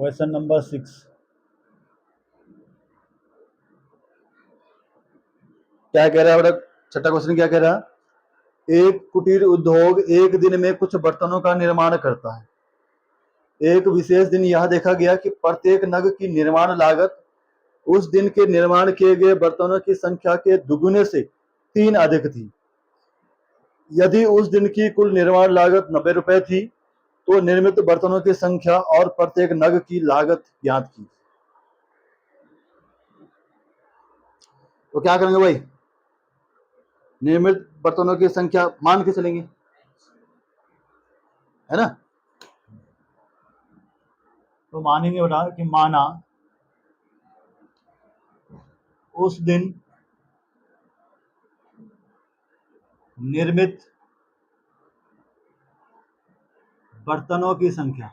Question number 6 क्या कह रहा है बेटा? छठा क्वेश्चन क्या कह रहा है? एक कुटीर उद्योग एक दिन में कुछ बर्तनों का निर्माण करता है। एक विशेष दिन यह देखा गया कि प्रत्येक नग की निर्माण लागत उस दिन के निर्माण किए गए बर्तनों की संख्या के दुगुने से 3 अधिक थी। यदि उस दिन की कुल निर्माण लागत 90 रुपए थी तो निर्मित बर्तनों की संख्या और प्रत्येक नग की लागत ज्ञात की। तो क्या करेंगे भाई? निर्मित बर्तनों की संख्या मान के चलेंगे, है ना? तो मानेंगे बेटा कि माना उस दिन निर्मित बर्तनों की संख्या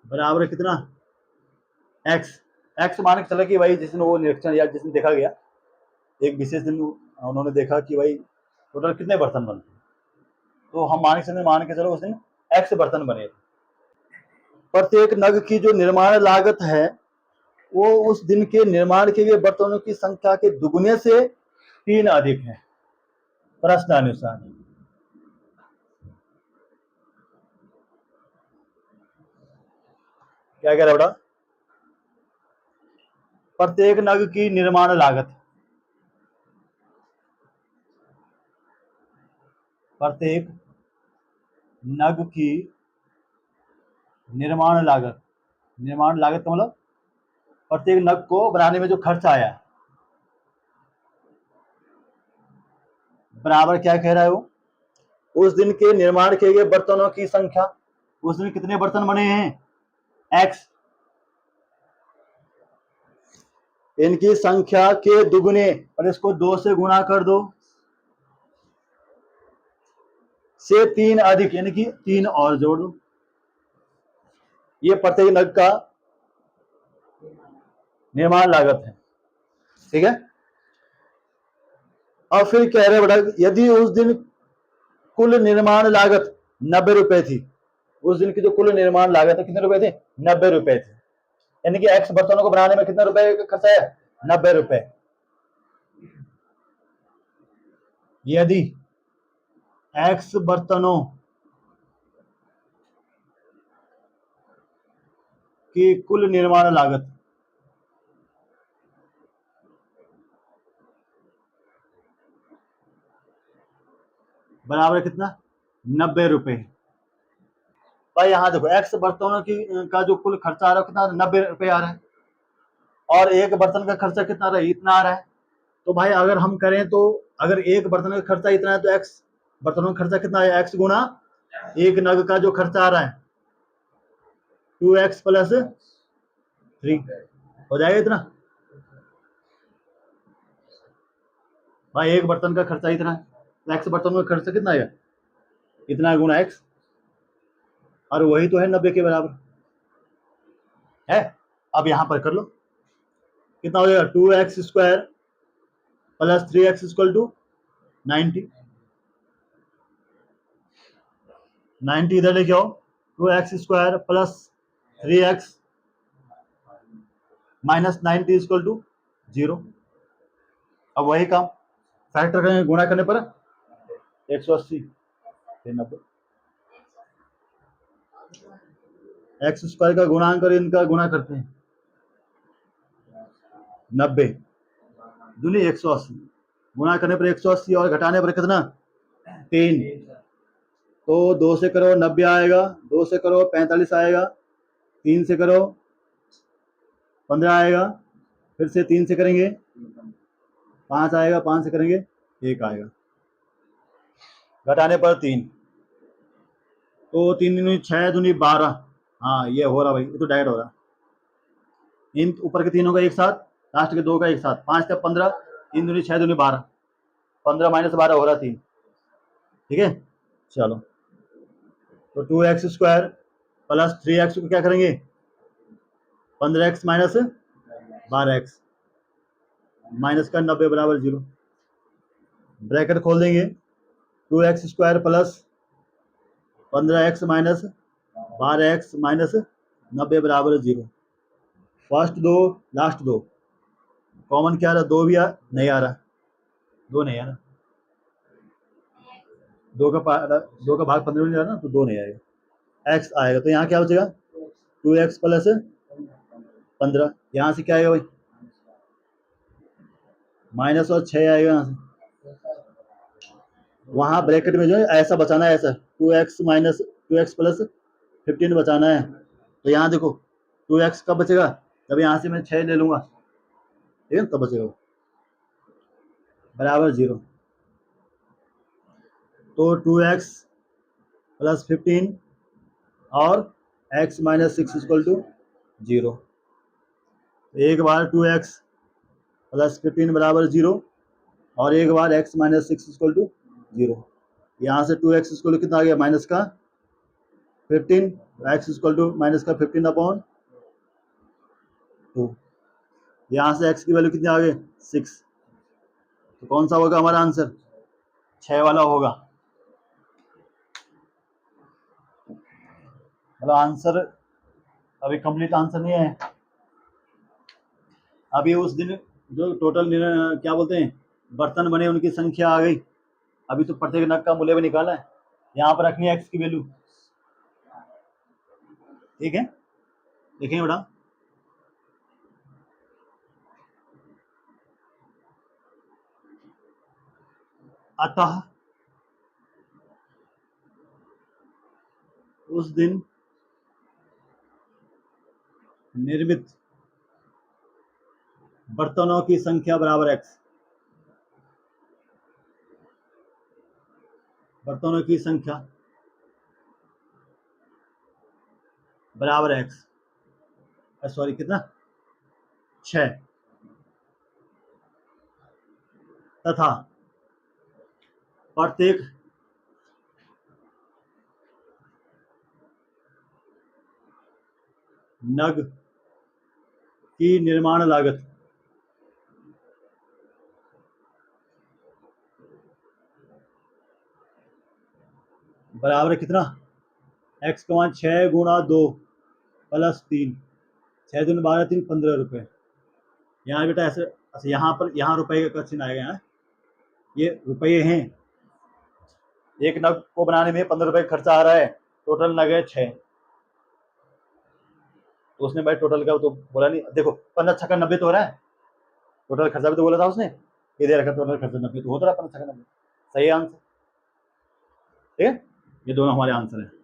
बराबर कितना? एक्स। एक्स मान के चला कि भाई जिस दिन वो निरीक्षण या जिस दिन देखा गया, एक विशेष दिन उन्होंने देखा कि भाई टोटल कितने बर्तन बनते हैं, तो हम मान के चलो उस दिन एक्स बर्तन बने थे। प्रत्येक नग की जो निर्माण लागत है वो उस दिन के निर्माण के लिए बर्तनों की संख्या के दुगुने से 3 अधिक है प्रश्नानुसार। क्या कह रहा बेटा? प्रत्येक नग की निर्माण लागत, प्रत्येक नग की निर्माण लागत, निर्माण लागत का मतलब प्रत्येक नग को बनाने में जो खर्च आया बराबर क्या कह रहा है वो? उस दिन के निर्माण किए गए बर्तनों की संख्या, उस दिन कितने बर्तन बने हैं? एक्स। इनकी संख्या के दुगुने और इसको 2 से गुणा कर दो से 3 अधिक, यानी कि 3 और जोड़ दो। ये प्रत्येक नग का निर्माण लागत है, ठीक है। और फिर कह रहे बेटा यदि उस दिन कुल निर्माण लागत 90 रुपए थी, उस दिन की जो कुल निर्माण लागत है कितने रुपए थे? 90 रुपए थे, यानी कि एक्स बर्तनों को बनाने में कितने रुपए खर्च है? 90 रुपए। यदि एक्स बर्तनों की कुल निर्माण लागत बराबर कितना? 90 रुपए। भाई यहाँ देखो एक्स बर्तनों की का जो कुल खर्चा आ रहा है कितना? 90 रुपए आ रहा है, और एक बर्तन का खर्चा कितना आ रहा है? इतना आ रहा है। तो भाई अगर हम करें तो अगर एक बर्तन का खर्चा इतना है तो एक्स बर्तनों का खर्चा कितना है? एक्स गुना एक नग का जो खर्चा आ रहा है 2x प्लस 3 हो जाएगा इतना। भाई एक बर्तन का खर्चा इतना है, एक्स बर्तनों का खर्चा कितना आएगा? इतना गुना एक्स, और वही तो है 90 के बराबर है। अब यहां पर कर लो कितना हो जाएगा? 2x square plus 3x equal to 90। 90 इधर लेके आओ, 2x square plus 3x minus 90 equal to 0। अब वही काम फैक्टर करेंगे, गुणा करने पर 180 फिर 90। एक्स स्क्वायर का गुणांक और इनका गुणा करते हैं 90 दूनी 180, गुणा करने पर 180 और घटाने पर कितना? 3। तो 2 से करो 90 आएगा, 2 से करो 45 आएगा, 3 से करो 15 आएगा, फिर से 3 से करेंगे 5 आएगा, 5 से करेंगे 1 आएगा, घटाने पर 3। तो 3 दूनी 6 दूनी 12। हाँ ये हो रहा भाई, ये तो डायरेक्ट हो रहा। इन ऊपर के तीनों का एक साथ, लास्ट के 2 का एक साथ, 5 का 15, 3 दूनी 6 दूनी 12, 15 माइनस 12 हो रहा 3, ठीक है। चलो तो 2x स्क्वायर प्लस 3x को क्या करेंगे? 15x माइनस 12x माइनस का 90 बराबर 0, ब्रैकेट खोल देंगे। 2x² plus 15x minus 12x minus 90 बराबर 0। फर्स्ट दो लास्ट दो कॉमन क्या आ रहा, 2 भी नहीं आ रहा, 2 नहीं आ रहा, 2 का भाग 15 में नहीं आ रहा ना, तो 2 नहीं आएगा, x आएगा। तो यहाँ क्या बचेगा 2x प्लस 15, यहाँ से क्या आएगा भाई माइनस और 6 आएगा यहाँ से। वहाँ ब्रैकेट में जो है ऐसा बचाना है, ऐसा 2x माइनस 2x प्लस 15 बचाना है। तो यहाँ देखो 2x कब बचेगा, जब यहाँ से मैं 6 ले लूंगा, ठीक है, तब बचेगा बराबर 0। तो 2x प्लस 15 और x माइनस 6 इक्वल टू 0। एक बार 2x प्लस 15 बराबर 0 और एक बार x माइनस 6 इक्वल टू 0। यहाँ से 2x इक्वल टू कितना आ गया माइनस का 15, x इक्वल टू माइनस का 15/2। यहाँ से x की वैल्यू कितनी आ गई 6। तो कौन सा होगा हमारा आंसर, 6 वाला होगा। मतलब आंसर अभी कंप्लीट आंसर नहीं है, अभी उस दिन जो टोटल क्या बोलते हैं बर्तन बने उनकी संख्या आ गई। अभी तो प्रत्येक नग का मूल्य भी निकाला है, यहाँ पर रखनी है x की वैल्यू, ठीक है। देखें बेटा, अतः उस दिन निर्मित बर्तनों की संख्या बराबर x, बर्तनों की संख्या बराबर x, सॉरी कितना 6, तथा प्रत्येक नग की निर्माण लागत बराबर कितना x, 6 गुणा 2 प्लस 3, 6 दिन 12 3 15 रुपये। यहाँ बेटा ऐसे अच्छा यहाँ पर यहाँ रुपये का चिन्ह आएगा, यहाँ ये रुपये हैं, एक नग को बनाने में 15 रुपये खर्चा आ रहा है, टोटल नग है 6। तो उसने भाई टोटल का तो बोला नहीं, देखो 15 छक्का 90 तो हो रहा है, टोटल खर्चा भी तो बोला था उसने, ये दे रखा टोटल खर्चा 90 तो हो तो रहा 15 छक्का 90, सही आंसर, ठीक है। ये दोनों हमारे आंसर है।